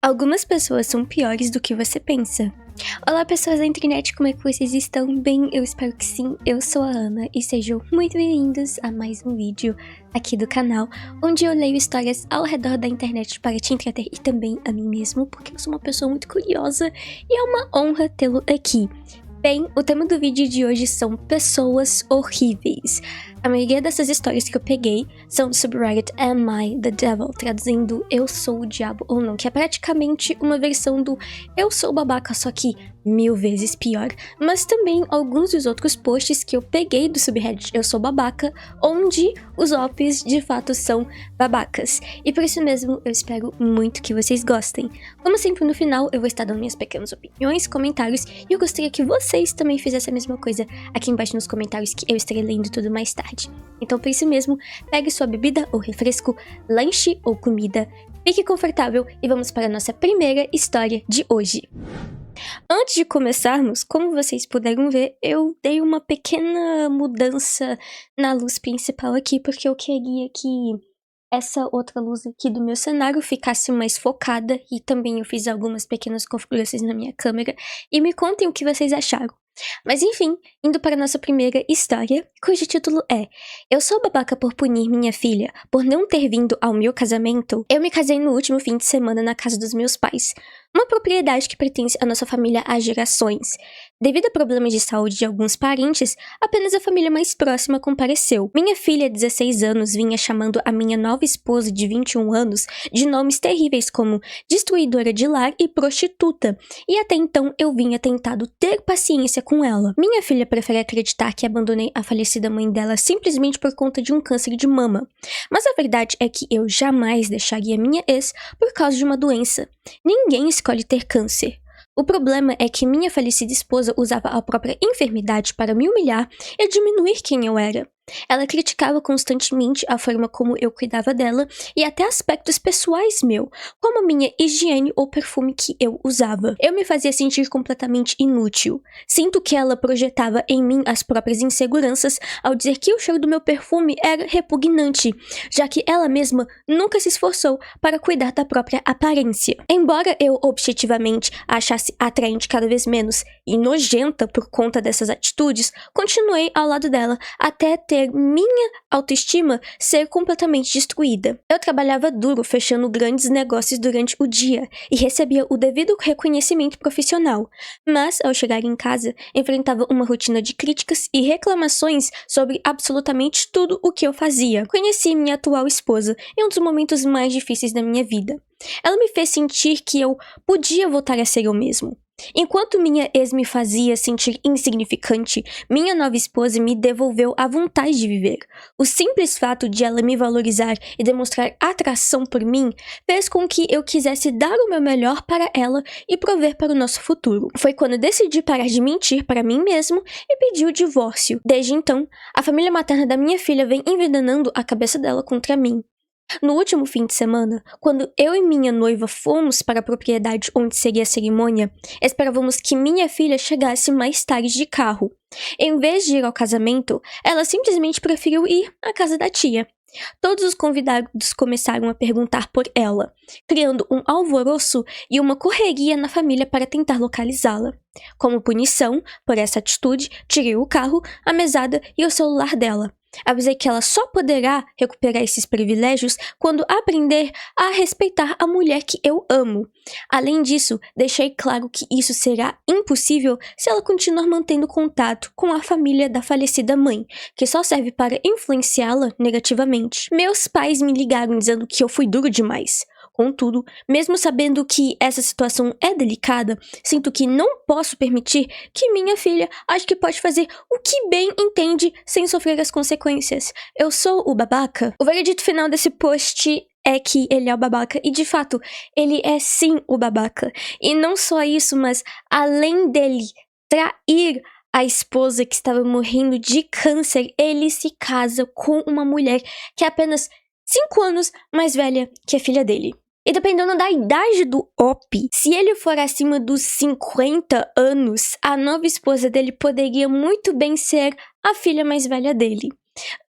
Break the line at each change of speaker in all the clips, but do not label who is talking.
Algumas pessoas são piores do que você pensa. Olá, pessoas da internet, como é que vocês estão? Bem, eu espero que sim. Eu sou a Ana e sejam muito bem-vindos a mais um vídeo aqui do canal, onde eu leio histórias ao redor da internet para te entreter e também a mim mesmo, porque eu sou uma pessoa muito curiosa e é uma honra tê-lo aqui. Bem, o tema do vídeo de hoje são pessoas horríveis. A maioria dessas histórias que eu peguei são do subreddit Am I the Devil, traduzindo Eu Sou o Diabo ou Não, que é praticamente uma versão do Eu Sou Babaca, só que 1000 vezes pior. Mas também alguns dos outros posts que eu peguei do subreddit Eu Sou Babaca, onde os OPs de fato são babacas. E por isso mesmo eu espero muito que vocês gostem. Como sempre, no final eu vou estar dando minhas pequenas opiniões, comentários, e eu gostaria que vocês também fizessem a mesma coisa aqui embaixo nos comentários, que eu estarei lendo tudo mais tarde. Então, por isso mesmo, pegue sua bebida ou refresco, lanche ou comida, fique confortável e vamos para a nossa primeira história de hoje. Antes de começarmos, como vocês puderam ver, eu dei uma pequena mudança na luz principal aqui, porque eu queria que essa outra luz aqui do meu cenário ficasse mais focada, e também eu fiz algumas pequenas configurações na minha câmera, e me contem o que vocês acharam. Mas enfim, indo para a nossa primeira história, cujo título é Eu sou babaca por punir minha filha por não ter vindo ao meu casamento. Eu me casei no último fim de semana na casa dos meus pais, uma propriedade que pertence à nossa família há gerações. Devido a problemas de saúde de alguns parentes, apenas a família mais próxima compareceu. Minha filha, de 16 anos, vinha chamando a minha nova esposa, de 21 anos, de nomes terríveis como destruidora de lar e prostituta, e até então eu vinha tentado ter paciência com ela. Minha filha prefere acreditar que abandonei a falecida mãe dela simplesmente por conta de um câncer de mama, mas a verdade é que eu jamais deixaria minha ex por causa de uma doença. Ninguém escolhe ter câncer. O problema é que minha falecida esposa usava a própria enfermidade para me humilhar e diminuir quem eu era. Ela criticava constantemente a forma como eu cuidava dela e até aspectos pessoais meu, como a minha higiene ou perfume que eu usava. Eu me fazia sentir completamente inútil. Sinto que ela projetava em mim as próprias inseguranças ao dizer que o cheiro do meu perfume era repugnante, já que ela mesma nunca se esforçou para cuidar da própria aparência. Embora eu objetivamente a achasse atraente cada vez menos e nojenta por conta dessas atitudes, continuei ao lado dela até ter minha autoestima ser completamente destruída. Eu trabalhava duro fechando grandes negócios durante o dia e recebia o devido reconhecimento profissional, mas ao chegar em casa enfrentava uma rotina de críticas e reclamações sobre absolutamente tudo o que eu fazia. Conheci minha atual esposa em um dos momentos mais difíceis da minha vida. Ela me fez sentir que eu podia voltar a ser eu mesmo. Enquanto minha ex me fazia sentir insignificante, minha nova esposa me devolveu a vontade de viver. O simples fato de ela me valorizar e demonstrar atração por mim fez com que eu quisesse dar o meu melhor para ela e prover para o nosso futuro. Foi quando decidi parar de mentir para mim mesmo e pedir o divórcio. Desde então, a família materna da minha filha vem envenenando a cabeça dela contra mim. No último fim de semana, quando eu e minha noiva fomos para a propriedade onde seria a cerimônia, esperávamos que minha filha chegasse mais tarde de carro. Em vez de ir ao casamento, ela simplesmente preferiu ir à casa da tia. Todos os convidados começaram a perguntar por ela, criando um alvoroço e uma correria na família para tentar localizá-la. Como punição por essa atitude, tirei o carro, a mesada e o celular dela. Avisei que ela só poderá recuperar esses privilégios quando aprender a respeitar a mulher que eu amo. Além disso, deixei claro que isso será impossível se ela continuar mantendo contato com a família da falecida mãe, que só serve para influenciá-la negativamente. Meus pais me ligaram dizendo que eu fui duro demais. Contudo, mesmo sabendo que essa situação é delicada, sinto que não posso permitir que minha filha ache que pode fazer o que bem entende sem sofrer as consequências. Eu sou o babaca? O veredito final desse post é que ele é o babaca, e de fato, ele é sim o babaca. E não só isso, mas além dele trair a esposa que estava morrendo de câncer, ele se casa com uma mulher que é apenas 5 anos mais velha que a filha dele. E dependendo da idade do OP, se ele for acima dos 50 anos, a nova esposa dele poderia muito bem ser a filha mais velha dele.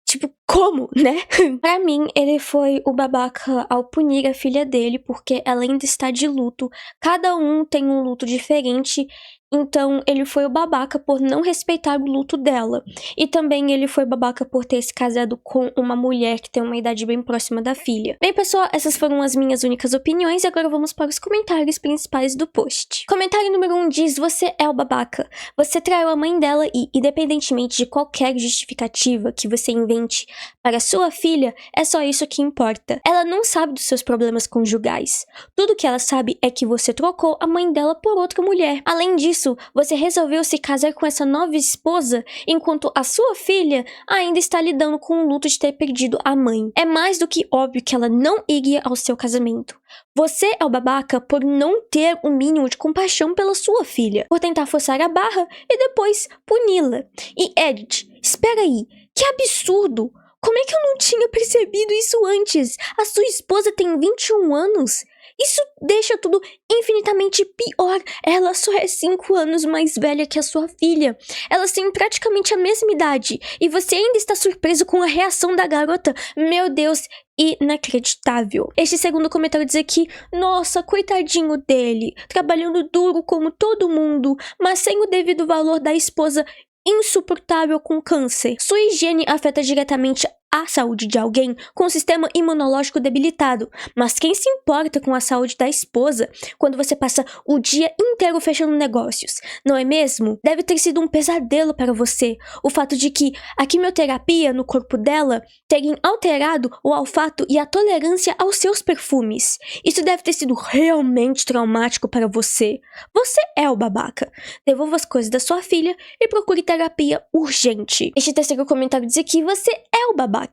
Tipo, como, né? Pra mim, ele foi o babaca ao punir a filha dele, porque ela ainda está de luto. Cada um tem um luto diferente, então ele foi o babaca por não respeitar o luto dela. E também ele foi babaca por ter se casado com uma mulher que tem uma idade bem próxima da filha. Bem, pessoal, essas foram as minhas únicas opiniões e agora vamos para os comentários principais do post. Comentário número 1 diz: você é o babaca. Você traiu a mãe dela e, independentemente de qualquer justificativa que você invente para sua filha, é só isso que importa. Ela não sabe dos seus problemas conjugais. Tudo que ela sabe é que você trocou a mãe dela por outra mulher. Além disso, você resolveu se casar com essa nova esposa, enquanto a sua filha ainda está lidando com o luto de ter perdido a mãe. É mais do que óbvio que ela não iria ao seu casamento. Você é o babaca por não ter o mínimo de compaixão pela sua filha, por tentar forçar a barra e depois puni-la. E Edith, espera aí, que absurdo! Como é que eu não tinha percebido isso antes? A sua esposa tem 21 anos? Isso deixa tudo infinitamente pior. Ela só é 5 anos mais velha que a sua filha. Elas têm praticamente a mesma idade. E você ainda está surpreso com a reação da garota? Meu Deus, inacreditável. Este segundo comentário diz aqui: nossa, coitadinho dele, trabalhando duro como todo mundo, mas sem o devido valor da esposa insuportável com câncer. Sua higiene afeta diretamente a saúde de alguém com o sistema imunológico debilitado, mas quem se importa com a saúde da esposa quando você passa o dia inteiro fechando negócios, não é mesmo? Deve ter sido um pesadelo para você o fato de que a quimioterapia no corpo dela tenha alterado o olfato e a tolerância aos seus perfumes. Isso deve ter sido realmente traumático para você. Você é o babaca. Devolva as coisas da sua filha e procure terapia urgente. Este terceiro comentário diz aqui: você é o babaca.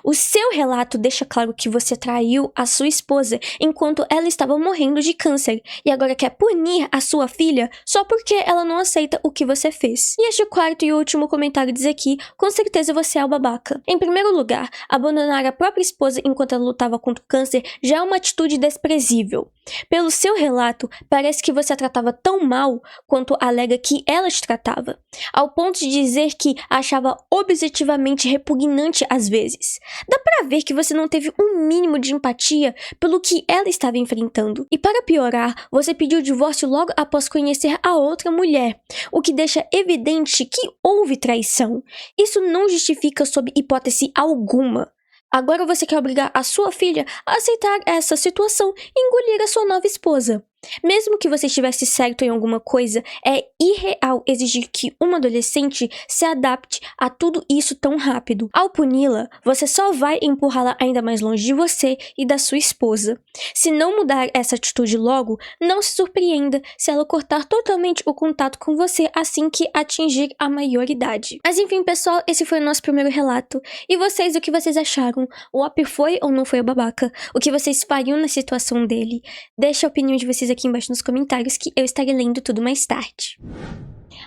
O seu relato deixa claro que você traiu a sua esposa enquanto ela estava morrendo de câncer e agora quer punir a sua filha só porque ela não aceita o que você fez. E este quarto e último comentário diz aqui: com certeza você é o babaca. Em primeiro lugar, abandonar a própria esposa enquanto ela lutava contra o câncer já é uma atitude desprezível. Pelo seu relato, parece que você a tratava tão mal quanto alega que ela te tratava, ao ponto de dizer que a achava objetivamente repugnante às vezes. Dá pra ver que você não teve um mínimo de empatia pelo que ela estava enfrentando. E para piorar, você pediu o divórcio logo após conhecer a outra mulher, o que deixa evidente que houve traição. Isso não justifica sob hipótese alguma. Agora você quer obrigar a sua filha a aceitar essa situação e engolir a sua nova esposa. Mesmo que você estivesse certo em alguma coisa, é irreal exigir que uma adolescente se adapte a tudo isso tão rápido. Ao puni-la, você só vai empurrá-la ainda mais longe de você e da sua esposa. Se não mudar essa atitude logo, não se surpreenda se ela cortar totalmente o contato com você assim que atingir a maioridade. Mas enfim, pessoal, esse foi o nosso primeiro relato. E vocês, o que vocês acharam? O Op foi ou não foi o babaca? O que vocês fariam na situação dele? Deixa a opinião de vocês aqui embaixo nos comentários que eu estarei lendo tudo mais tarde.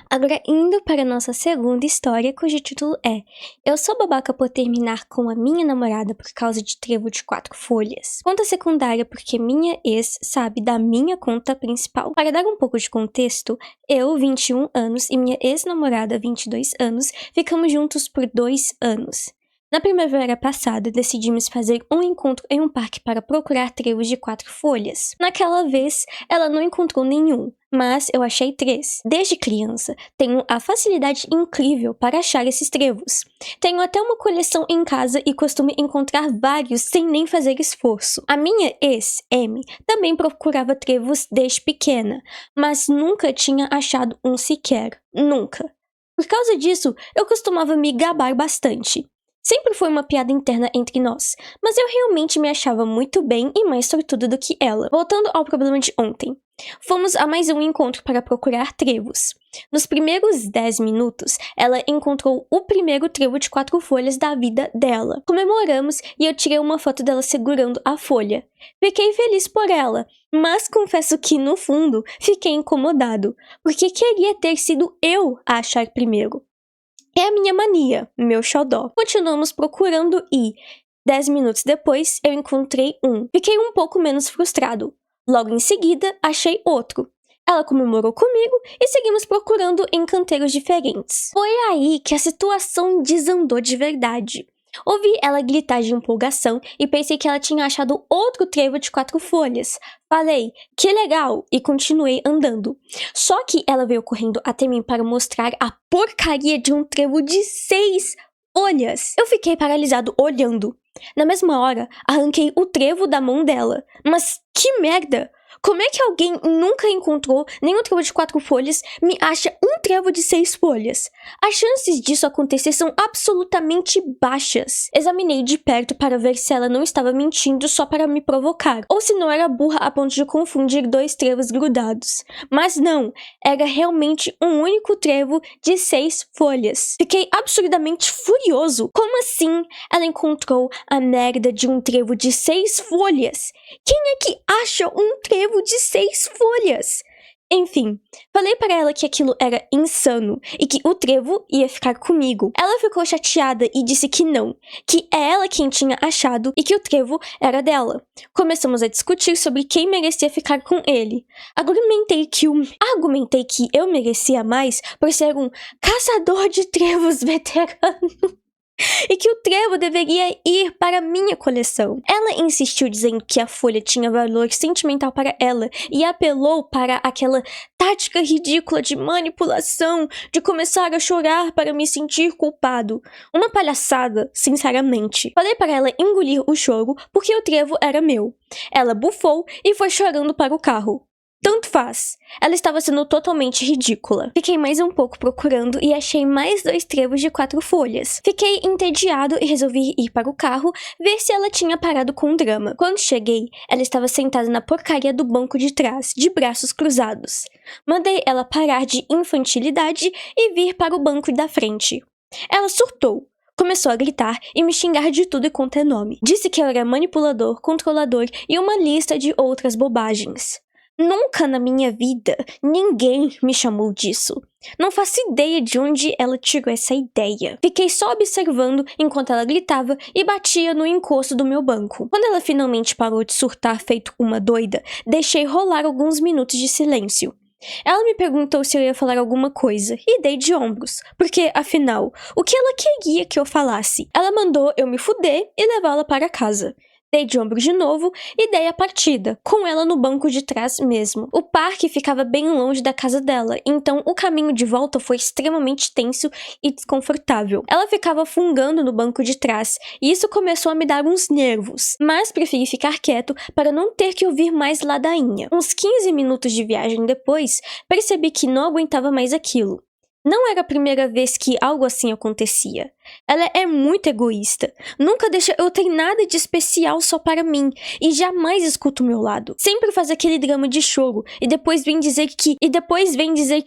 Agora, indo para a nossa segunda história, cujo título é: eu sou babaca por terminar com a minha namorada por causa de trevo de 4 folhas. Conta secundária porque minha ex sabe da minha conta principal. Para dar um pouco de contexto, eu, 21 anos, e minha ex-namorada, 22 anos, ficamos juntos por 2 anos. Na primavera passada, decidimos fazer um encontro em um parque para procurar trevos de 4 folhas. Naquela vez, ela não encontrou nenhum, mas eu achei 3. Desde criança, tenho a facilidade incrível para achar esses trevos. Tenho até uma coleção em casa e costumo encontrar vários sem nem fazer esforço. A minha ex, Amy, também procurava trevos desde pequena, mas nunca tinha achado um sequer. Nunca. Por causa disso, eu costumava me gabar bastante. Sempre foi uma piada interna entre nós, mas eu realmente me achava muito bem e mais sortuda do que ela. Voltando ao problema de ontem. Fomos a mais um encontro para procurar trevos. Nos primeiros 10 minutos, ela encontrou o primeiro trevo de 4 folhas da vida dela. Comemoramos e eu tirei uma foto dela segurando a folha. Fiquei feliz por ela, mas confesso que, no fundo, fiquei incomodado, porque queria ter sido eu a achar primeiro. É a minha mania, meu xodó. Continuamos procurando e, 10 minutos depois, eu encontrei um. Fiquei um pouco menos frustrado. Logo em seguida, achei outro. Ela comemorou comigo e seguimos procurando em canteiros diferentes. Foi aí que a situação desandou de verdade. Ouvi ela gritar de empolgação e pensei que ela tinha achado outro trevo de 4 folhas. Falei, que legal, e continuei andando. Só que ela veio correndo até mim para mostrar a porcaria de um trevo de 6 folhas. Eu fiquei paralisado olhando. Na mesma hora, arranquei o trevo da mão dela. Mas que merda! Como é que alguém nunca encontrou nenhum trevo de 4 folhas me acha um trevo de 6 folhas? As chances disso acontecer são absolutamente baixas. Examinei de perto para ver se ela não estava mentindo só para me provocar, ou se não era burra a ponto de confundir 2 trevos grudados. Mas não, era realmente um único trevo de 6 folhas. Fiquei absurdamente furioso. Como assim ela encontrou a merda de um trevo de 6 folhas? Quem é que acha um trevo de 6 folhas? Enfim, falei para ela que aquilo era insano e que o trevo ia ficar comigo. Ela ficou chateada e disse que não, que é ela quem tinha achado e que o trevo era dela. Começamos a discutir sobre quem merecia ficar com ele. Argumentei que eu merecia mais por ser um caçador de trevos veterano. E que o trevo deveria ir para minha coleção. Ela insistiu dizendo que a folha tinha valor sentimental para ela e apelou para aquela tática ridícula de manipulação, de começar a chorar para me sentir culpado. Uma palhaçada, sinceramente. Falei para ela engolir o choro porque o trevo era meu. Ela bufou e foi chorando para o carro. Tanto faz. Ela estava sendo totalmente ridícula. Fiquei mais um pouco procurando e achei mais 2 trevos de 4 folhas. Fiquei entediado e resolvi ir para o carro, ver se ela tinha parado com o drama. Quando cheguei, ela estava sentada na porcaria do banco de trás, de braços cruzados. Mandei ela parar de infantilidade e vir para o banco da frente. Ela surtou. Começou a gritar e me xingar de tudo e quanto é nome. Disse que eu era manipulador, controlador e uma lista de outras bobagens. Nunca na minha vida ninguém me chamou disso. Não faço ideia de onde ela tirou essa ideia. Fiquei só observando enquanto ela gritava e batia no encosto do meu banco. Quando ela finalmente parou de surtar feito uma doida, deixei rolar alguns minutos de silêncio. Ela me perguntou se eu ia falar alguma coisa e dei de ombros, porque, afinal, o que ela queria que eu falasse? Ela mandou eu me fuder e levá-la para casa. Dei de ombro de novo e dei a partida, com ela no banco de trás mesmo. O parque ficava bem longe da casa dela, então o caminho de volta foi extremamente tenso e desconfortável. Ela ficava fungando no banco de trás, e isso começou a me dar uns nervos. Mas preferi ficar quieto para não ter que ouvir mais ladainha. Uns 15 minutos de viagem depois, percebi que não aguentava mais aquilo. Não era a primeira vez que algo assim acontecia. Ela é muito egoísta. Nunca deixa eu ter nada de especial só para mim e jamais escuta o meu lado. Sempre faz aquele drama de choro e depois vem dizer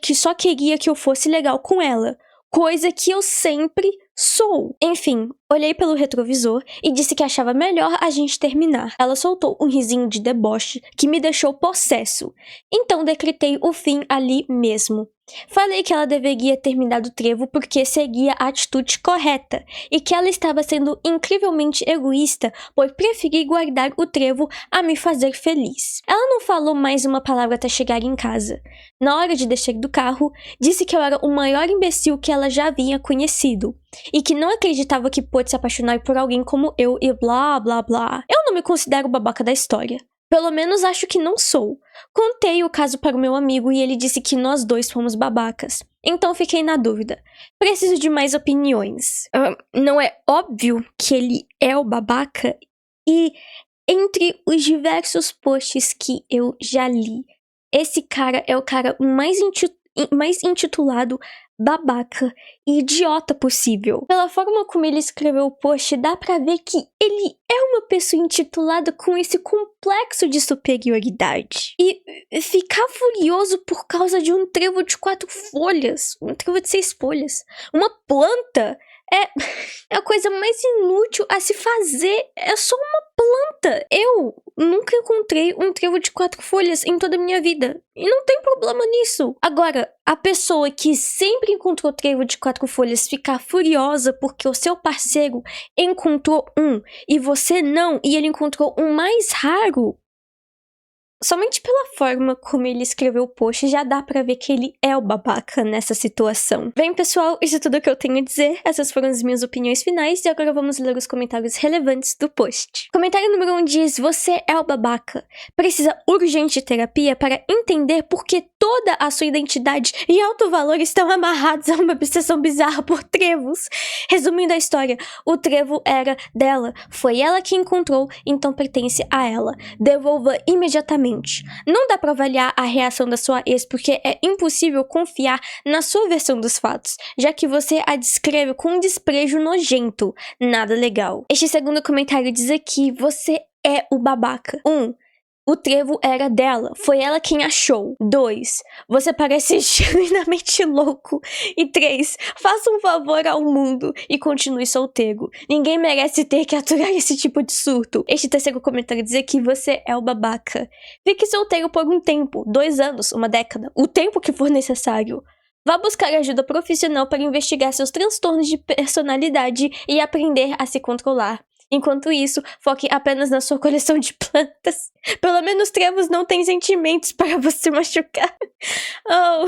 que só queria que eu fosse legal com ela. Coisa que eu sempre sou. Enfim, olhei pelo retrovisor e disse que achava melhor a gente terminar. Ela soltou um risinho de deboche que me deixou possesso. Então decretei o fim ali mesmo. Falei que ela deveria ter me dado o trevo porque seguia a atitude correta e que ela estava sendo incrivelmente egoísta por preferir guardar o trevo a me fazer feliz. Ela não falou mais uma palavra até chegar em casa. Na hora de descer do carro, disse que eu era o maior imbecil que ela já havia conhecido e que não acreditava que pôde se apaixonar por alguém como eu e blá blá blá. Eu não me considero babaca da história. Pelo menos acho que não sou. Contei o caso para o meu amigo e ele disse que nós dois fomos babacas. Então fiquei na dúvida. Preciso de mais opiniões. Não é óbvio que ele é o babaca? E entre os diversos posts que eu já li, esse cara é o cara mais intitulado babaca e idiota possível. Pela forma como ele escreveu o post, dá pra ver que ele é uma pessoa intitulada com esse complexo de superioridade. E ficar furioso por causa de um trevo de 4 folhas, um trevo de 6 folhas, uma planta, é a coisa mais inútil a se fazer. É só uma planta. Eu nunca encontrei um trevo de 4 folhas em toda a minha vida. E não tem problema nisso. Agora, a pessoa que sempre encontrou trevo de 4 folhas ficar furiosa porque o seu parceiro encontrou um e você não, e ele encontrou um mais raro. somente pela forma como ele escreveu o post, já dá pra ver que ele é o babaca nessa situação. Bem, pessoal, isso é tudo que eu tenho a dizer. Essas foram as minhas opiniões finais e agora vamos ler os comentários relevantes do post. Comentário número 1 diz: você é o babaca. Precisa urgente de terapia para entender por que toda a sua identidade e alto valor estão amarrados a uma obsessão bizarra por trevos. Resumindo a história, o trevo era dela. Foi ela que encontrou, então pertence a ela. Devolva imediatamente. Não dá pra avaliar a reação da sua ex porque é impossível confiar na sua versão dos fatos, já que você a descreve com um desprezo nojento. Nada legal. Este segundo comentário diz aqui: você é o babaca. 1. O trevo era dela, foi ela quem achou. 2. Você parece genuinamente louco. E 3. Faça um favor ao mundo e continue solteiro. Ninguém merece ter que aturar esse tipo de surto. Este terceiro comentário diz que você é o babaca. Fique solteiro por um tempo, 2 anos, 1 década, o tempo que for necessário. Vá buscar ajuda profissional para investigar seus transtornos de personalidade e aprender a se controlar. Enquanto isso, foque apenas na sua coleção de plantas. Pelo menos trevos não têm sentimentos para você machucar. Oh,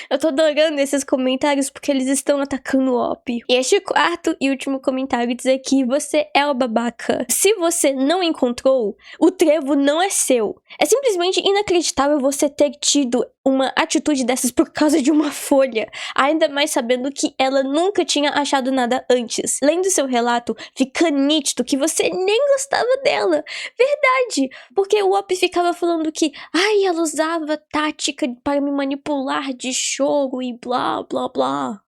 eu tô adorando esses comentários porque eles estão atacando o ópio. E este quarto e último comentário diz aqui: você é o babaca. Se você não encontrou, o trevo não é seu. É simplesmente inacreditável você ter tido uma atitude dessas por causa de uma folha, ainda mais sabendo que ela nunca tinha achado nada antes. Lendo seu relato, fica nítido que você nem gostava dela. Verdade, porque o Op ficava falando que ela usava tática para me manipular de choro e blá blá blá.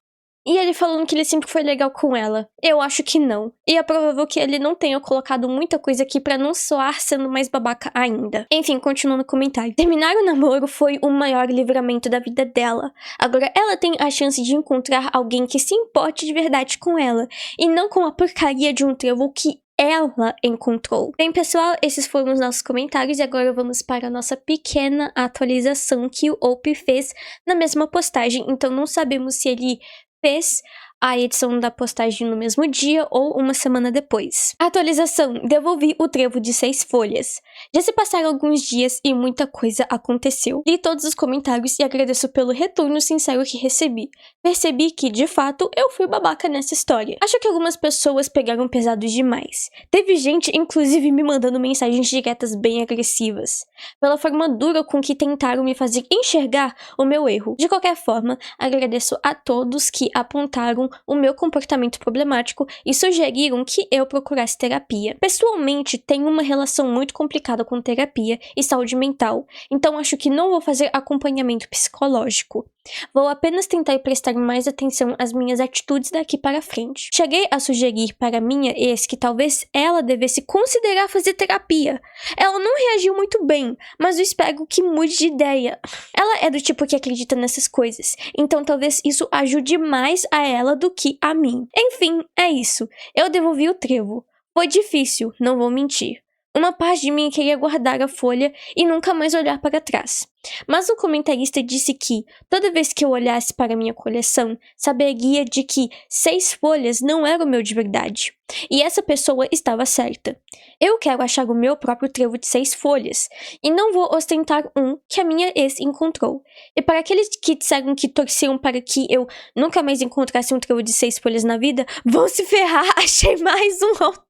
E ele falando que ele sempre foi legal com ela. Eu acho que não. E é provável que ele não tenha colocado muita coisa aqui pra não soar sendo mais babaca ainda. Enfim, continuando o comentário. Terminar o namoro foi o maior livramento da vida dela. Agora ela tem a chance de encontrar alguém que se importe de verdade com ela. E não com a porcaria de um trevo que ela encontrou. Bem, pessoal, esses foram os nossos comentários e agora vamos para a nossa pequena atualização que o Op fez na mesma postagem. Então não sabemos se ele fez a edição da postagem no mesmo dia ou uma semana depois. Atualização: devolvi o trevo de 6 folhas. Já se passaram alguns dias e muita coisa aconteceu. Li todos os comentários e agradeço pelo retorno sincero que recebi. Percebi que, de fato, eu fui babaca nessa história. Acho que algumas pessoas pegaram pesados demais. Teve gente, inclusive, me mandando mensagens diretas bem agressivas, pela forma dura com que tentaram me fazer enxergar o meu erro. De qualquer forma, agradeço a todos que apontaram o meu comportamento problemático e sugeriram que eu procurasse terapia. Pessoalmente, tenho uma relação muito complicada com terapia e saúde mental, então acho que não vou fazer acompanhamento psicológico. Vou apenas tentar prestar mais atenção às minhas atitudes daqui para frente. Cheguei a sugerir para minha ex que talvez ela devesse considerar fazer terapia. Ela não reagiu muito bem, mas eu espero que mude de ideia. Ela é do tipo que acredita nessas coisas, então talvez isso ajude mais a ela do que a mim. Enfim, é isso. Eu devolvi o trevo. Foi difícil, não vou mentir. Uma parte de mim queria guardar a folha e nunca mais olhar para trás. Mas o comentarista disse que, toda vez que eu olhasse para minha coleção, saberia de que 6 folhas não era o meu de verdade. E essa pessoa estava certa. Eu quero achar o meu próprio trevo de 6 folhas, e não vou ostentar um que a minha ex encontrou. E para aqueles que disseram que torciam para que eu nunca mais encontrasse um trevo de 6 folhas na vida, vão se ferrar, achei mais um outro.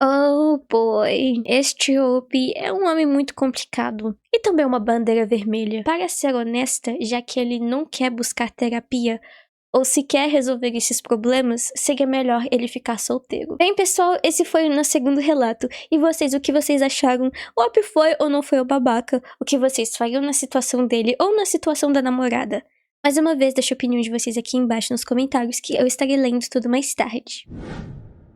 Oh boy, este Op é um homem muito complicado e também uma bandeira vermelha. Para ser honesta, já que ele não quer buscar terapia ou se quer resolver esses problemas, seria melhor ele ficar solteiro. Bem, pessoal, esse foi o nosso segundo relato. E vocês, o que vocês acharam? O Op foi ou não foi o babaca? O que vocês fariam na situação dele ou na situação da namorada? Mais uma vez, deixe a opinião de vocês aqui embaixo nos comentários que eu estarei lendo tudo mais tarde.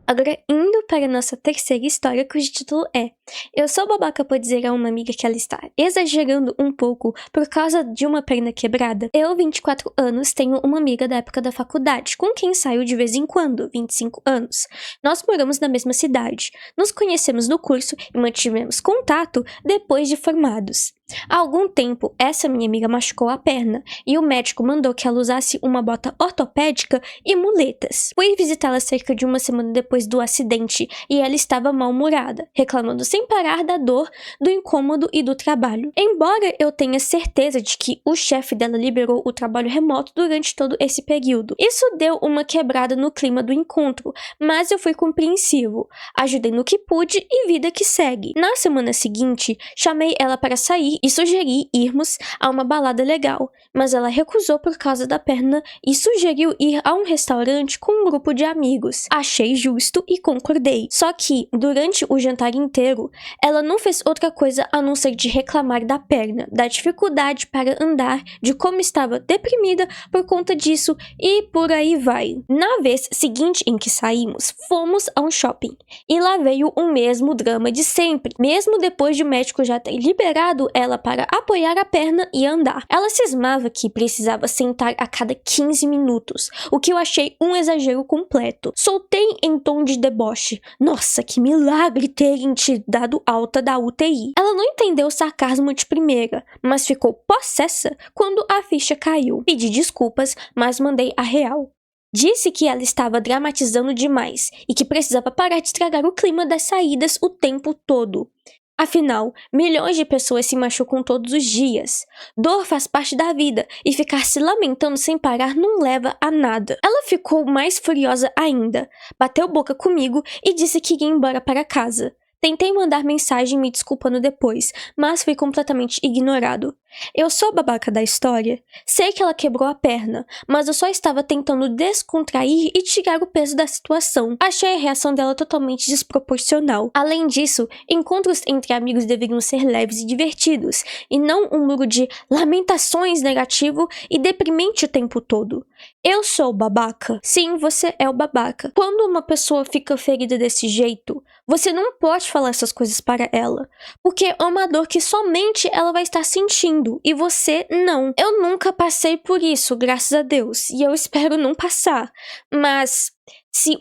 Agora, indo para a nossa terceira história, cujo título é Eu sou babaca por dizer a uma amiga que ela está exagerando um pouco por causa de uma perna quebrada. Eu, 24 anos, tenho uma amiga da época da faculdade, com quem saio de vez em quando, 25 anos. Nós moramos na mesma cidade, nos conhecemos no curso e mantivemos contato depois de formados. Há algum tempo, essa minha amiga machucou a perna e o médico mandou que ela usasse uma bota ortopédica e muletas. Fui visitá-la cerca de uma semana depois do acidente e ela estava mal-humorada, reclamando sem parar da dor, do incômodo e do trabalho. Embora eu tenha certeza de que o chefe dela liberou o trabalho remoto durante todo esse período. Isso deu uma quebrada no clima do encontro, mas eu fui compreensivo, ajudei no que pude e vida que segue. Na semana seguinte, chamei ela para sair e sugeri irmos a uma balada legal, mas ela recusou por causa da perna e sugeriu ir a um restaurante com um grupo de amigos. Achei justo e concordei. Só que, durante o jantar inteiro, ela não fez outra coisa a não ser de reclamar da perna, da dificuldade para andar, de como estava deprimida por conta disso e por aí vai. Na vez seguinte em que saímos, fomos a um shopping. E lá veio o mesmo drama de sempre. Mesmo depois de o médico já ter liberado ela para apoiar a perna e andar. Ela cismava que precisava sentar a cada 15 minutos, o que eu achei um exagero completo. Soltei em tom de deboche. Nossa, que milagre terem te dado alta da UTI. Ela não entendeu o sarcasmo de primeira, mas ficou possessa quando a ficha caiu. Pedi desculpas, mas mandei a real. Disse que ela estava dramatizando demais e que precisava parar de estragar o clima das saídas o tempo todo. Afinal, milhões de pessoas se machucam todos os dias. Dor faz parte da vida e ficar se lamentando sem parar não leva a nada. Ela ficou mais furiosa ainda, bateu boca comigo e disse que ia embora para casa. Tentei mandar mensagem me desculpando depois, mas fui completamente ignorado. Eu sou a babaca da história. Sei que ela quebrou a perna, mas eu só estava tentando descontrair e tirar o peso da situação. Achei a reação dela totalmente desproporcional. Além disso, encontros entre amigos deveriam ser leves e divertidos, e não um muro de lamentações negativo e deprimente o tempo todo. Eu sou o babaca? Sim, você é o babaca. Quando uma pessoa fica ferida desse jeito, você não pode falar essas coisas para ela, porque é uma dor que somente ela vai estar sentindo, e você não. Eu nunca passei por isso, graças a Deus, e eu espero não passar, mas se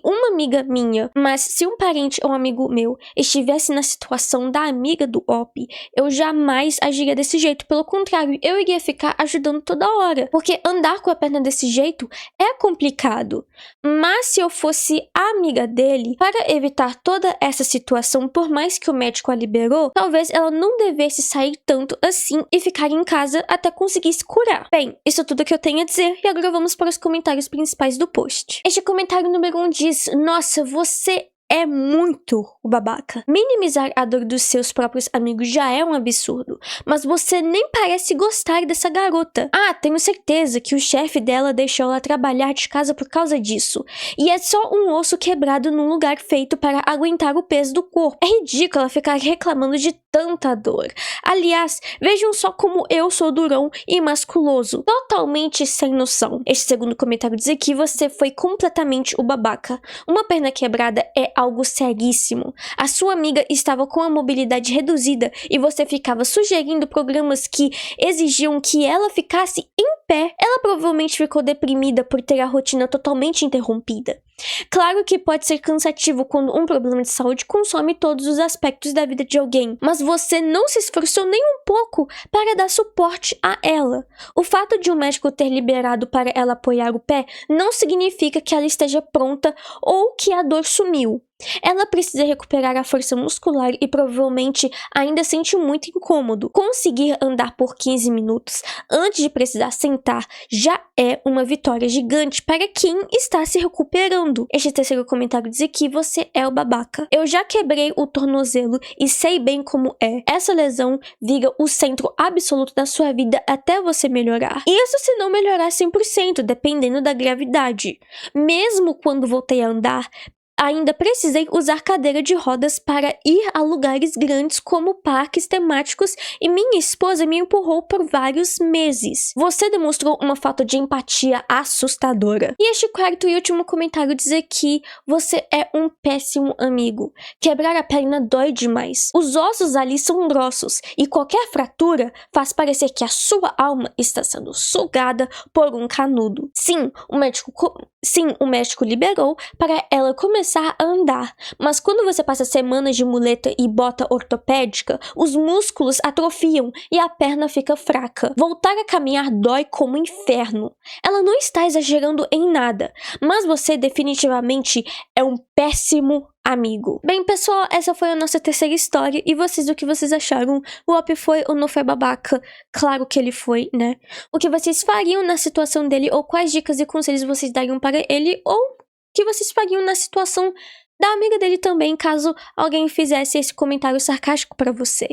um parente ou amigo meu estivesse na situação da amiga do OP, eu jamais agiria desse jeito. Pelo contrário, eu iria ficar ajudando toda hora, porque andar com a perna desse jeito é complicado. Mas se eu fosse a amiga dele, para evitar toda essa situação, por mais que o médico a liberou, talvez ela não devesse sair tanto assim e ficar em casa até conseguir se curar. Bem, isso é tudo que eu tenho a dizer e agora vamos para os comentários principais do post. Este comentário número 1 diz: nossa, você é muito o babaca. Minimizar a dor dos seus próprios amigos já é um absurdo, mas você nem parece gostar dessa garota. Ah, tenho certeza que o chefe dela deixou ela trabalhar de casa por causa disso. E é só um osso quebrado num lugar feito para aguentar o peso do corpo. É ridículo ela ficar reclamando de tanta dor. Aliás, vejam só como eu sou durão e musculoso. Totalmente sem noção. Este segundo comentário diz que você foi completamente o babaca. Uma perna quebrada é algo seríssimo. A sua amiga estava com a mobilidade reduzida e você ficava sugerindo programas que exigiam que ela ficasse em pé. Ela provavelmente ficou deprimida por ter a rotina totalmente interrompida. Claro que pode ser cansativo quando um problema de saúde consome todos os aspectos da vida de alguém, mas você não se esforçou nem um pouco para dar suporte a ela. O fato de um médico ter liberado para ela apoiar o pé não significa que ela esteja pronta ou que a dor sumiu. Ela precisa recuperar a força muscular e provavelmente ainda sente muito incômodo. Conseguir andar por 15 minutos antes de precisar sentar já é uma vitória gigante para quem está se recuperando. Este terceiro comentário diz que você é o babaca. Eu já quebrei o tornozelo e sei bem como é. Essa lesão vira o centro absoluto da sua vida até você melhorar. Isso se não melhorar 100%, dependendo da gravidade. Mesmo quando voltei a andar, ainda precisei usar cadeira de rodas para ir a lugares grandes como parques temáticos e minha esposa me empurrou por vários meses. Você demonstrou uma falta de empatia assustadora. E este quarto e último comentário diz que você é um péssimo amigo. Quebrar a perna dói demais. Os ossos ali são grossos e qualquer fratura faz parecer que a sua alma está sendo sugada por um canudo. Sim, o médico liberou para ela começar começar a andar, mas quando você passa semanas de muleta e bota ortopédica, os músculos atrofiam e a perna fica fraca. Voltar a caminhar dói como um inferno. Ela não está exagerando em nada, mas você definitivamente é um péssimo amigo. Bem, pessoal, essa foi a nossa terceira história. E vocês, o que vocês acharam? O Op foi ou não foi babaca? Claro que ele foi, né? O que vocês fariam na situação dele? Ou quais dicas e conselhos vocês dariam para ele? Ou o que vocês fariam na situação da amiga dele também, caso alguém fizesse esse comentário sarcástico para você?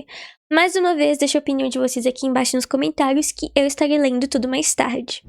Mais uma vez, deixa a opinião de vocês aqui embaixo nos comentários, que eu estarei lendo tudo mais tarde.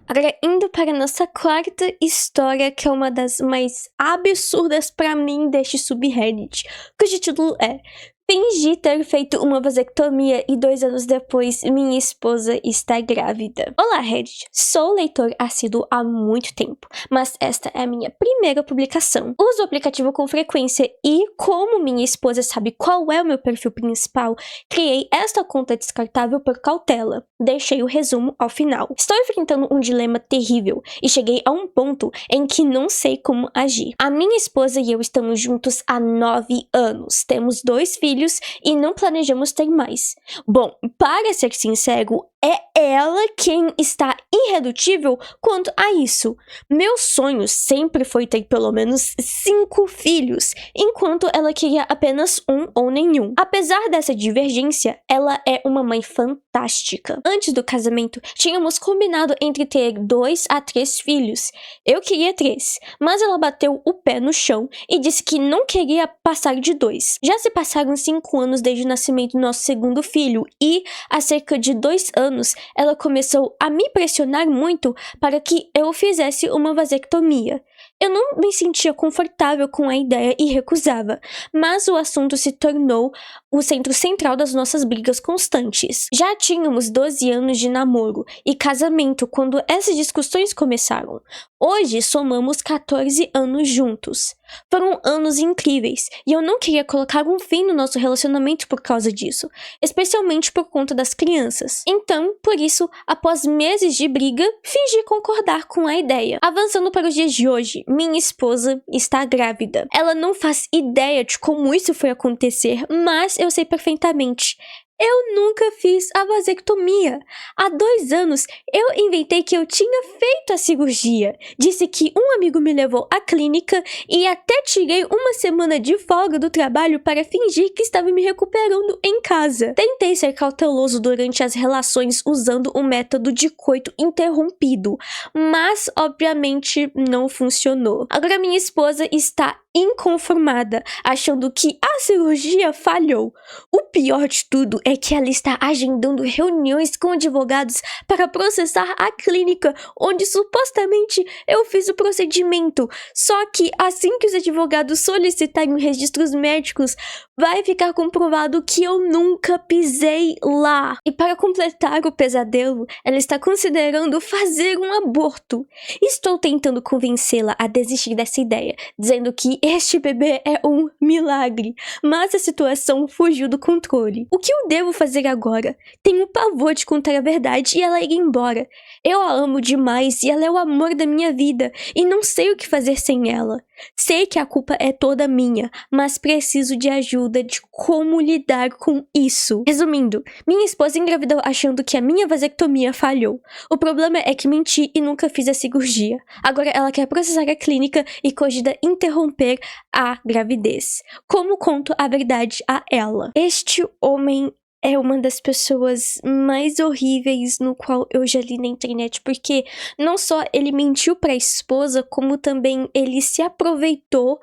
Agora, indo para a nossa quarta história, que é uma das mais absurdas pra mim deste subreddit, cujo título é Fingi ter feito uma vasectomia e 2 anos depois minha esposa está grávida. Olá, Reddit. Sou leitor assíduo há muito tempo, mas esta é a minha primeira publicação. Uso o aplicativo com frequência e, como minha esposa sabe qual é o meu perfil principal, criei esta conta descartável por cautela. Deixei o resumo ao final. Estou enfrentando um dilema terrível e cheguei a um ponto em que não sei como agir. A minha esposa e eu estamos juntos há 9 anos. Temos 2 filhos e não planejamos ter mais. Bom, para ser sincero, é ela quem está irredutível quanto a isso. Meu sonho sempre foi ter pelo menos 5 filhos, enquanto ela queria apenas 1 ou nenhum. Apesar dessa divergência, ela é uma mãe fantástica. Antes do casamento, tínhamos combinado entre ter 2 a 3 filhos. Eu queria 3, mas ela bateu o pé no chão e disse que não queria passar de 2. Já se passaram 5 anos desde o nascimento do nosso segundo filho e, há cerca de 2 anos, ela começou a me pressionar muito para que eu fizesse uma vasectomia. Eu não me sentia confortável com a ideia e recusava, mas o assunto se tornou o centro central das nossas brigas constantes. Já tínhamos 12 anos de namoro e casamento quando essas discussões começaram. Hoje somamos 14 anos juntos. Foram anos incríveis e eu não queria colocar um fim no nosso relacionamento por causa disso, especialmente por conta das crianças. Então, por isso, após meses de briga, fingi concordar com a ideia. Avançando para os dias de hoje, minha esposa está grávida. Ela não faz ideia de como isso foi acontecer, mas eu sei perfeitamente. Eu nunca fiz a vasectomia. Há 2 anos, eu inventei que eu tinha feito a cirurgia. Disse que um amigo me levou à clínica e até tirei uma semana de folga do trabalho para fingir que estava me recuperando em casa. Tentei ser cauteloso durante as relações usando o método de coito interrompido, mas obviamente não funcionou. Agora minha esposa está inconformada, achando que a cirurgia falhou. O pior de tudo é que ela está agendando reuniões com advogados para processar a clínica onde supostamente eu fiz o procedimento. Só que assim que os advogados solicitarem registros médicos, vai ficar comprovado que eu nunca pisei lá. E para completar o pesadelo, ela está considerando fazer um aborto. Estou tentando convencê-la a desistir dessa ideia, dizendo que este bebê é um milagre, mas a situação fugiu do controle. O que eu devo fazer agora? Tenho pavor de contar a verdade e ela ir embora. Eu a amo demais e ela é o amor da minha vida e não sei o que fazer sem ela. Sei que a culpa é toda minha, mas preciso de ajuda de como lidar com isso. Resumindo, minha esposa engravidou achando que a minha vasectomia falhou. O problema é que menti e nunca fiz a cirurgia. Agora ela quer processar a clínica e cogita interromper a gravidez. Como conto a verdade a ela? Este homem é uma das pessoas mais horríveis no qual eu já li na internet, porque não só ele mentiu para a esposa, como também ele se aproveitou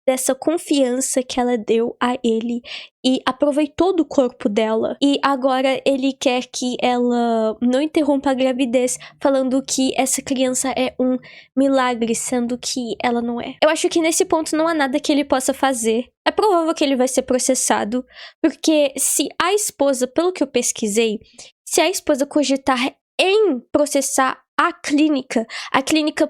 dessa confiança que ela deu a ele e aproveitou do corpo dela. E agora ele quer que ela não interrompa a gravidez, falando que essa criança é um milagre, sendo que ela não é. Eu acho que nesse ponto não há nada que ele possa fazer. É provável que ele vai ser processado, porque se a esposa, pelo que eu pesquisei, se a esposa cogitar em processar a clínica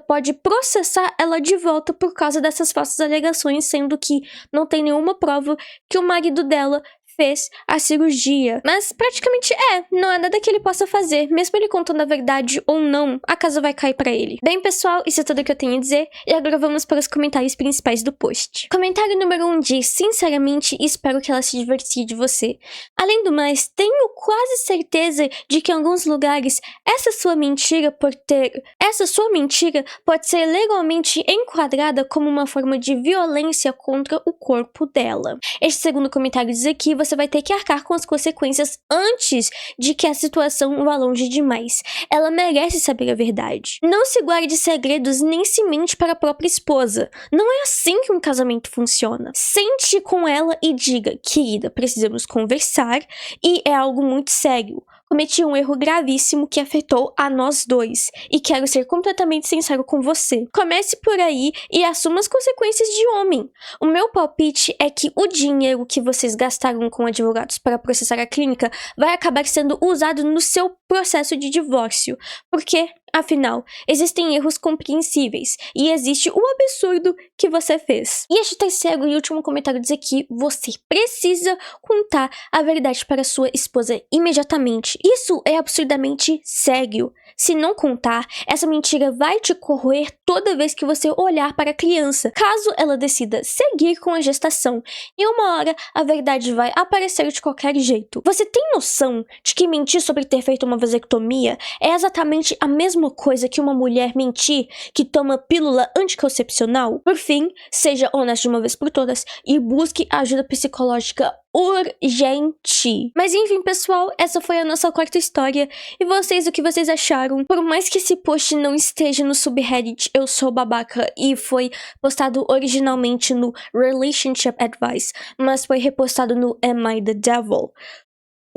pode processar ela de volta por causa dessas falsas alegações, sendo que não tem nenhuma prova que o marido dela fez a cirurgia. Mas praticamente não há nada que ele possa fazer, mesmo ele contando a verdade ou não, a casa vai cair pra ele. Bem, pessoal, isso é tudo que eu tenho a dizer, e agora vamos para os comentários principais do post. Comentário número 1 diz: sinceramente, espero que ela se divorcie de você. Além do mais, tenho quase certeza de que em alguns lugares essa sua mentira pode ser legalmente enquadrada como uma forma de violência contra o corpo dela. Este segundo comentário diz aqui: você vai ter que arcar com as consequências antes de que a situação vá longe demais. Ela merece saber a verdade. Não se guarde segredos nem se mente para a própria esposa. Não é assim que um casamento funciona. Sente com ela e diga: querida, precisamos conversar e é algo muito sério. Cometi um erro gravíssimo que afetou a nós dois e quero ser completamente sincero com você. Comece por aí e assuma as consequências de homem. O meu palpite é que o dinheiro que vocês gastaram com advogados para processar a clínica vai acabar sendo usado no seu processo de divórcio, porque, afinal, existem erros compreensíveis e existe o absurdo que você fez. E este terceiro e último comentário diz que você precisa contar a verdade para sua esposa imediatamente. Isso é absurdamente sério. Se não contar, essa mentira vai te corroer toda vez que você olhar para a criança, caso ela decida seguir com a gestação. E uma hora, a verdade vai aparecer de qualquer jeito. Você tem noção de que mentir sobre ter feito uma vasectomia é exatamente a mesma coisa que uma mulher mentir que toma pílula anticoncepcional? Por fim, seja honesto de uma vez por todas e busque ajuda psicológica urgente. Mas enfim, pessoal, essa foi a nossa quarta história. E vocês, o que vocês acharam? Por mais que esse post não esteja no subreddit Eu Sou Babaca e foi postado originalmente no Relationship Advice, mas foi repostado no Am I the Devil?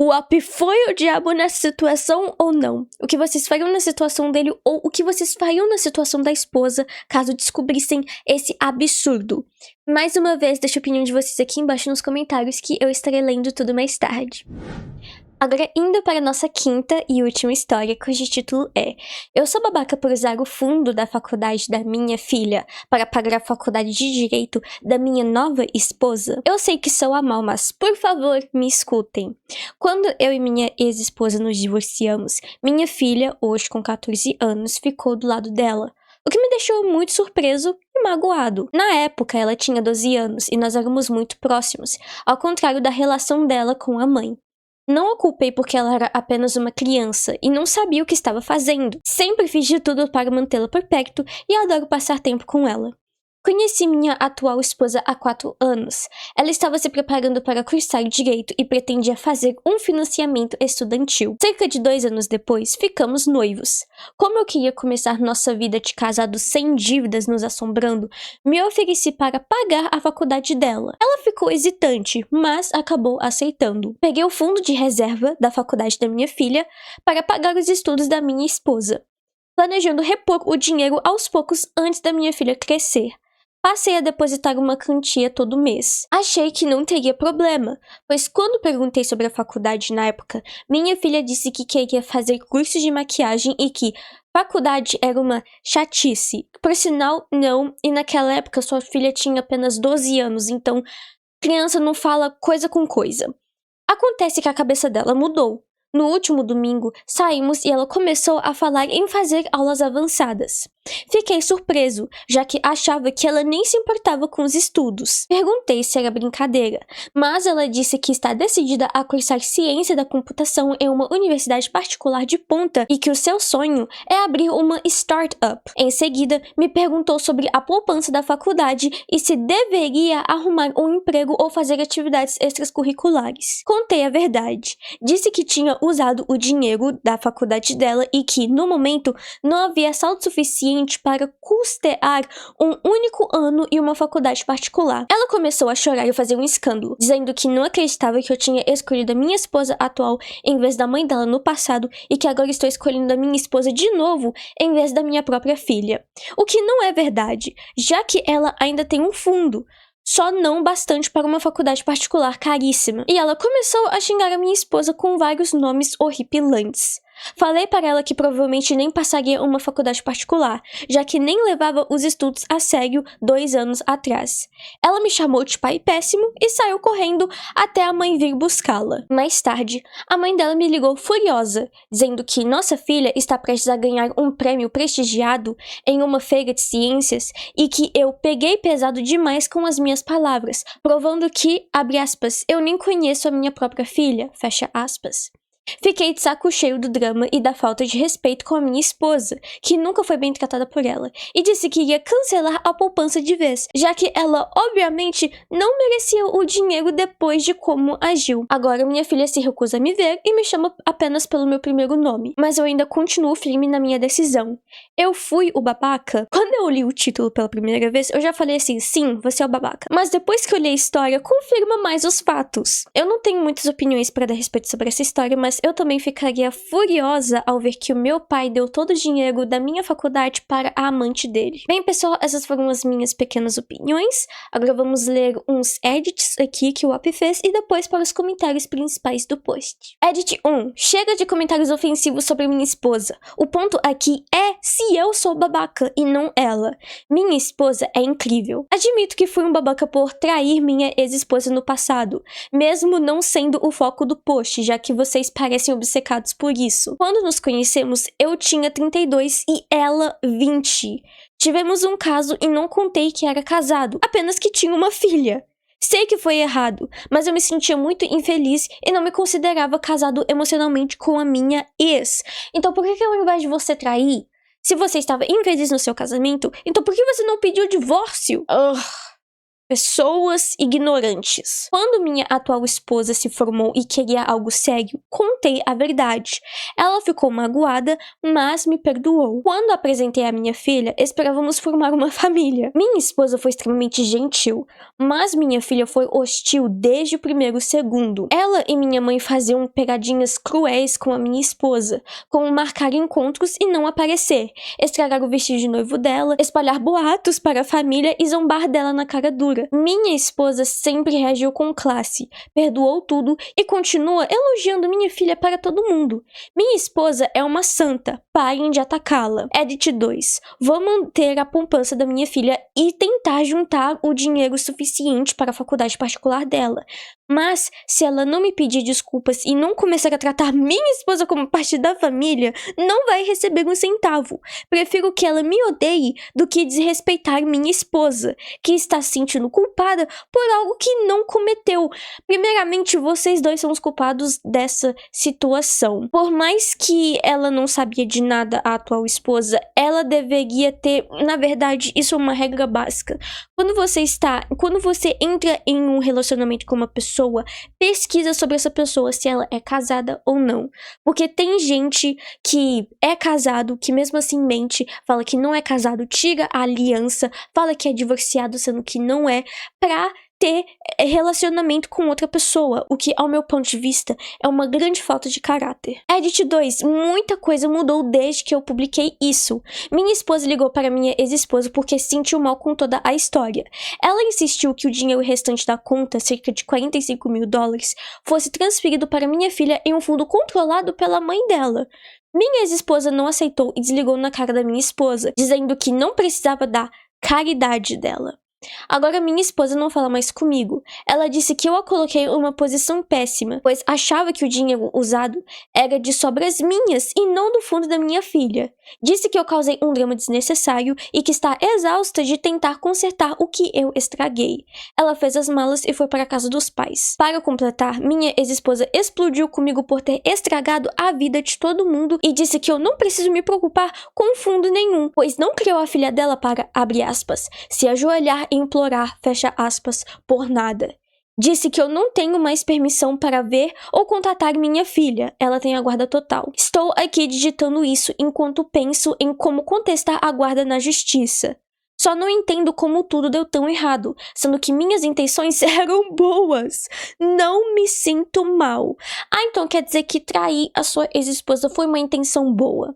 O Up foi o diabo nessa situação ou não? O que vocês fariam na situação dele ou o que vocês fariam na situação da esposa caso descobrissem esse absurdo? Mais uma vez, deixa a opinião de vocês aqui embaixo nos comentários que eu estarei lendo tudo mais tarde. Agora, indo para a nossa quinta e última história, cujo título é: eu sou babaca por usar o fundo da faculdade da minha filha para pagar a faculdade de direito da minha nova esposa? Eu sei que sou a mal, mas por favor, me escutem. Quando eu e minha ex-esposa nos divorciamos, minha filha, hoje com 14 anos, ficou do lado dela, o que me deixou muito surpreso e magoado. Na época, ela tinha 12 anos e nós éramos muito próximos, ao contrário da relação dela com a mãe. Não a culpei porque ela era apenas uma criança e não sabia o que estava fazendo. Sempre fiz de tudo para mantê-la por perto e adoro passar tempo com ela. Conheci minha atual esposa há 4 anos. Ela estava se preparando para cursar direito e pretendia fazer um financiamento estudantil. Cerca de 2 anos depois, ficamos noivos. Como eu queria começar nossa vida de casados sem dívidas nos assombrando, me ofereci para pagar a faculdade dela. Ela ficou hesitante, mas acabou aceitando. Peguei o fundo de reserva da faculdade da minha filha para pagar os estudos da minha esposa, planejando repor o dinheiro aos poucos antes da minha filha crescer. Passei a depositar uma quantia todo mês. Achei que não teria problema, pois quando perguntei sobre a faculdade na época, minha filha disse que queria fazer cursos de maquiagem e que faculdade era uma chatice. Por sinal, não, e naquela época sua filha tinha apenas 12 anos, então criança não fala coisa com coisa. Acontece que a cabeça dela mudou. No último domingo, saímos e ela começou a falar em fazer aulas avançadas. Fiquei surpreso, já que achava que ela nem se importava com os estudos. Perguntei se era brincadeira, mas ela disse que está decidida a cursar ciência da computação em uma universidade particular de ponta e que o seu sonho é abrir uma startup. Em seguida, me perguntou sobre a poupança da faculdade e se deveria arrumar um emprego ou fazer atividades extracurriculares. Contei a verdade. Disse que tinha usado o dinheiro da faculdade dela e que, no momento, não havia saldo suficiente para custear um único ano e uma faculdade particular. Ela começou a chorar e fazer um escândalo, dizendo que não acreditava que eu tinha escolhido a minha esposa atual em vez da mãe dela no passado e que agora estou escolhendo a minha esposa de novo em vez da minha própria filha. O que não é verdade, já que ela ainda tem um fundo, só não bastante para uma faculdade particular caríssima. E ela começou a xingar a minha esposa com vários nomes horripilantes. Falei para ela que provavelmente nem passaria uma faculdade particular, já que nem levava os estudos a sério 2 anos atrás. Ela me chamou de pai péssimo e saiu correndo até a mãe vir buscá-la. Mais tarde, a mãe dela me ligou furiosa, dizendo que nossa filha está prestes a ganhar um prêmio prestigiado em uma feira de ciências e que eu peguei pesado demais com as minhas palavras, provando que, abre aspas, eu nem conheço a minha própria filha, fecha aspas. Fiquei de saco cheio do drama e da falta de respeito com a minha esposa, que nunca foi bem tratada por ela, e disse que ia cancelar a poupança de vez, já que ela obviamente não merecia o dinheiro depois de como agiu. Agora minha filha se recusa a me ver e me chama apenas pelo meu primeiro nome, mas eu ainda continuo firme na minha decisão. Eu fui o babaca? Quando eu li o título pela primeira vez, eu já falei assim, sim, você é o babaca. Mas depois que eu li a história, confirma mais os fatos. Eu não tenho muitas opiniões para dar respeito sobre essa história, mas eu também ficaria furiosa ao ver que o meu pai deu todo o dinheiro da minha faculdade para a amante dele. Bem, pessoal, essas foram as minhas pequenas opiniões. Agora vamos ler uns edits aqui que o App fez e depois para os comentários principais do post. Edit 1. Chega de comentários ofensivos sobre minha esposa. O ponto aqui é se eu sou babaca e não ela. Minha esposa é incrível. Admito que fui um babaca por trair minha ex-esposa no passado, mesmo não sendo o foco do post, já que vocês parecem obcecados por isso. Quando nos conhecemos, eu tinha 32 e ela 20. Tivemos um caso e não contei que era casado, apenas que tinha uma filha. Sei que foi errado, mas eu me sentia muito infeliz e não me considerava casado emocionalmente com a minha ex. Então por que ao invés de você trair, se você estava infeliz no seu casamento, então por que você não pediu o divórcio? Pessoas ignorantes. Quando minha atual esposa se formou e queria algo sério, contei a verdade. Ela ficou magoada, mas me perdoou. Quando apresentei a minha filha, esperávamos formar uma família. Minha esposa foi extremamente gentil, mas minha filha foi hostil desde o primeiro segundo. Ela e minha mãe faziam pegadinhas cruéis com a minha esposa, como marcar encontros e não aparecer, estragar o vestido de noivo dela, espalhar boatos para a família e zombar dela na cara dura. Minha esposa sempre reagiu com classe, perdoou tudo e continua elogiando minha filha para todo mundo. Minha esposa é uma santa, parem de atacá-la. Edit 2. Vou manter a poupança da minha filha e tentar juntar o dinheiro suficiente para a faculdade particular dela. Mas, se ela não me pedir desculpas e não começar a tratar minha esposa como parte da família, não vai receber um centavo. Prefiro que ela me odeie do que desrespeitar minha esposa, que está se sentindo culpada por algo que não cometeu. Primeiramente, vocês dois são os culpados dessa situação. Por mais que ela não sabia de nada, a atual esposa, ela deveria ter, na verdade, isso é uma regra básica. Quando você entra em um relacionamento com uma pessoa, pesquisa sobre essa pessoa, se ela é casada ou não. Porque tem gente que é casado, que mesmo assim mente, fala que não é casado, tira a aliança, fala que é divorciado, sendo que não é, pra ter relacionamento com outra pessoa, o que, ao meu ponto de vista, é uma grande falta de caráter. Edit 2. Muita coisa mudou desde que eu publiquei isso. Minha esposa ligou para minha ex-esposa porque se sentiu mal com toda a história. Ela insistiu que o dinheiro restante da conta, cerca de $45 mil, fosse transferido para minha filha em um fundo controlado pela mãe dela. Minha ex-esposa não aceitou e desligou na cara da minha esposa, dizendo que não precisava da caridade dela. Agora minha esposa não fala mais comigo. Ela disse que eu a coloquei em uma posição péssima, pois achava que o dinheiro usado era de sobras minhas e não do fundo da minha filha. Disse que eu causei um drama desnecessário e que está exausta de tentar consertar o que eu estraguei. Ela fez as malas e foi para a casa dos pais. Para completar, minha ex-esposa explodiu comigo por ter estragado a vida de todo mundo e disse que eu não preciso me preocupar com fundo nenhum, pois não criou a filha dela para, abre aspas, se ajoelhar e implorar, fecha aspas, por nada. Disse que eu não tenho mais permissão para ver ou contatar minha filha. Ela tem a guarda total. Estou aqui digitando isso enquanto penso em como contestar a guarda na justiça. Só não entendo como tudo deu tão errado, sendo que minhas intenções eram boas. Não me sinto mal. Então quer dizer que trair a sua ex-esposa foi uma intenção boa.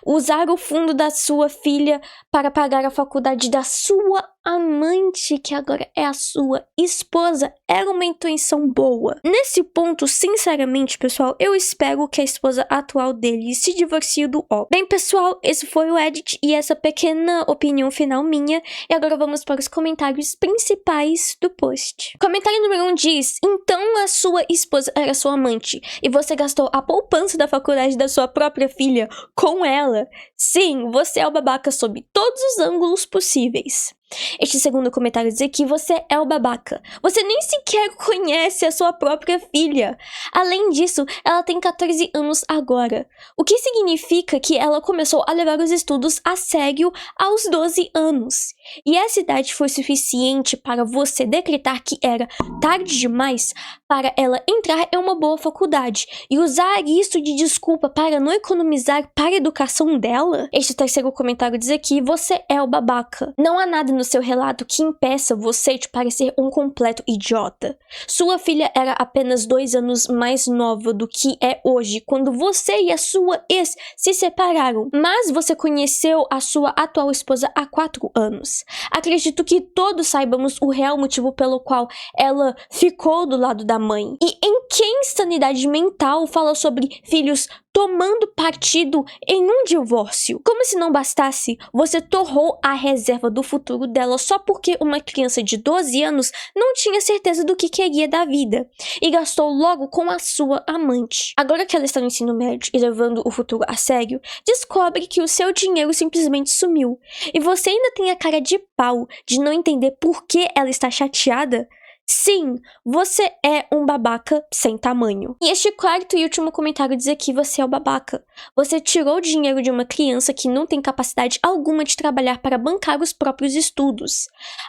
Usar o fundo da sua filha para pagar a faculdade da sua amante, que agora é a sua esposa, era uma intenção boa. Nesse ponto, sinceramente, pessoal, eu espero que a esposa atual dele se divorcie do O. Bem, pessoal, esse foi o edit e essa pequena opinião final minha. E agora vamos para os comentários principais do post. Comentário número 1 diz: então a sua esposa era sua amante e você gastou a poupança da faculdade da sua própria filha com ela? Sim, você é o babaca sob todos os ângulos possíveis. Este segundo comentário diz que você é o babaca. Você nem sequer conhece a sua própria filha. Além disso, ela tem 14 anos agora. O que significa que ela começou a levar os estudos a sério aos 12 anos. E essa idade foi suficiente para você decretar que era tarde demais para ela entrar em uma boa faculdade e usar isso de desculpa para não economizar para a educação dela? Este terceiro comentário diz que você é o babaca. Não há nada no seu relato que impeça você de parecer um completo idiota. Sua filha era apenas 2 anos mais nova do que é hoje, quando você e a sua ex se separaram, mas você conheceu a sua atual esposa há 4 anos. Acredito que todos saibamos o real motivo pelo qual ela ficou do lado da mãe. E em que insanidade mental fala sobre filhos tomando partido em um divórcio? Como se não bastasse, você torrou a reserva do futuro dela só porque uma criança de 12 anos não tinha certeza do que queria da vida e gastou logo com a sua amante. Agora que ela está no ensino médio e levando o futuro a sério, descobre que o seu dinheiro simplesmente sumiu e você ainda tem a cara de pau de não entender por que ela está chateada. Sim, você é um babaca sem tamanho. E este quarto e último comentário diz que você é o babaca. Você tirou o dinheiro de uma criança que não tem capacidade alguma de trabalhar para bancar os próprios estudos.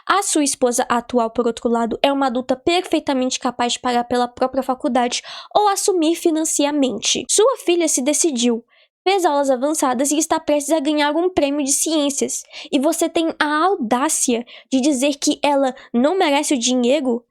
A sua esposa atual, por outro lado, é uma adulta perfeitamente capaz de pagar pela própria faculdade ou assumir financeiramente. Sua filha se decidiu, fez aulas avançadas e está prestes a ganhar um prêmio de ciências. E você tem a audácia de dizer que ela não merece o dinheiro?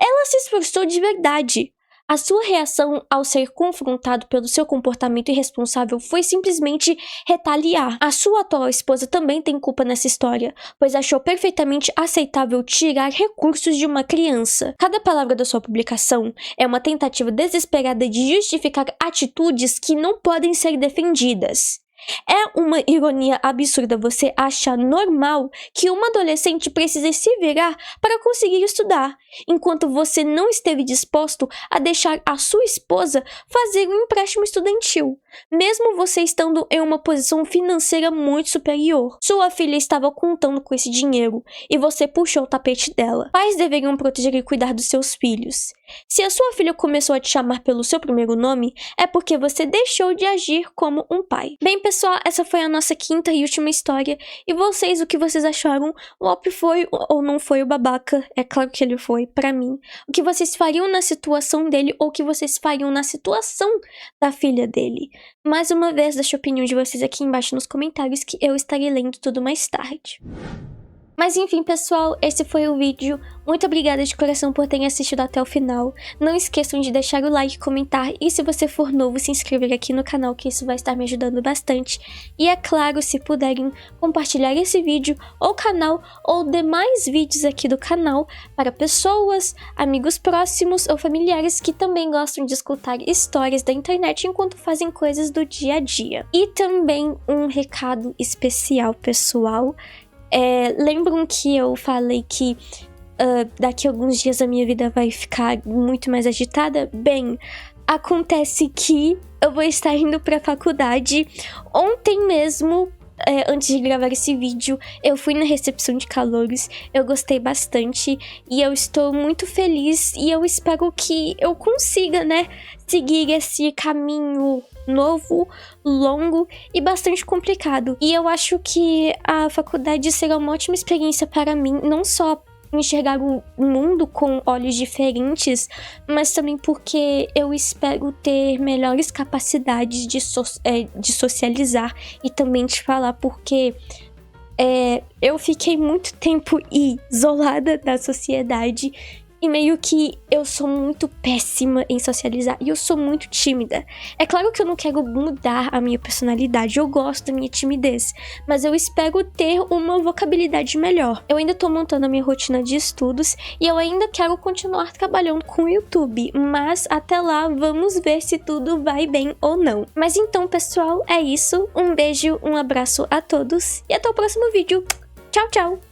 Ela se esforçou de verdade. A sua reação ao ser confrontado pelo seu comportamento irresponsável foi simplesmente retaliar. A sua atual esposa também tem culpa nessa história, pois achou perfeitamente aceitável tirar recursos de uma criança. Cada palavra da sua publicação é uma tentativa desesperada de justificar atitudes que não podem ser defendidas. É uma ironia absurda você achar normal que uma adolescente precise se virar para conseguir estudar, enquanto você não esteve disposto a deixar a sua esposa fazer um empréstimo estudantil, mesmo você estando em uma posição financeira muito superior. Sua filha estava contando com esse dinheiro e você puxou o tapete dela. Pais deveriam proteger e cuidar dos seus filhos. Se a sua filha começou a te chamar pelo seu primeiro nome, é porque você deixou de agir como um pai. Bem, pessoal, essa foi a nossa quinta e última história. E vocês, o que vocês acharam? O Op foi ou não foi o babaca? É claro que ele foi, pra mim. O que vocês fariam na situação dele ou o que vocês fariam na situação da filha dele? Mais uma vez, deixa a opinião de vocês aqui embaixo nos comentários que eu estarei lendo tudo mais tarde. Mas enfim, pessoal, esse foi o vídeo. Muito obrigada de coração por terem assistido até o final. Não esqueçam de deixar o like, comentar e se você for novo, se inscrever aqui no canal, que isso vai estar me ajudando bastante. E é claro, se puderem, compartilhar esse vídeo ou canal ou demais vídeos aqui do canal para pessoas, amigos próximos ou familiares que também gostam de escutar histórias da internet enquanto fazem coisas do dia a dia. E também um recado especial, pessoal. Lembram que eu falei que daqui a alguns dias a minha vida vai ficar muito mais agitada? Bem, acontece que eu vou estar indo pra faculdade. Ontem mesmo, antes de gravar esse vídeo, eu fui na recepção de calouros, eu gostei bastante e eu estou muito feliz e eu espero que eu consiga, né, seguir esse caminho novo, longo e bastante complicado. E eu acho que a faculdade será uma ótima experiência para mim, não só enxergar o mundo com olhos diferentes, mas também porque eu espero ter melhores capacidades de socializar e também de falar, porque eu fiquei muito tempo isolada da sociedade E meio que eu sou muito péssima em socializar e eu sou muito tímida. É claro que eu não quero mudar a minha personalidade, eu gosto da minha timidez, mas eu espero ter uma vocabilidade melhor. Eu ainda tô montando a minha rotina de estudos e eu ainda quero continuar trabalhando com o YouTube, mas até lá vamos ver se tudo vai bem ou não. Mas então, pessoal, é isso. Um beijo, um abraço a todos e até o próximo vídeo. Tchau, tchau!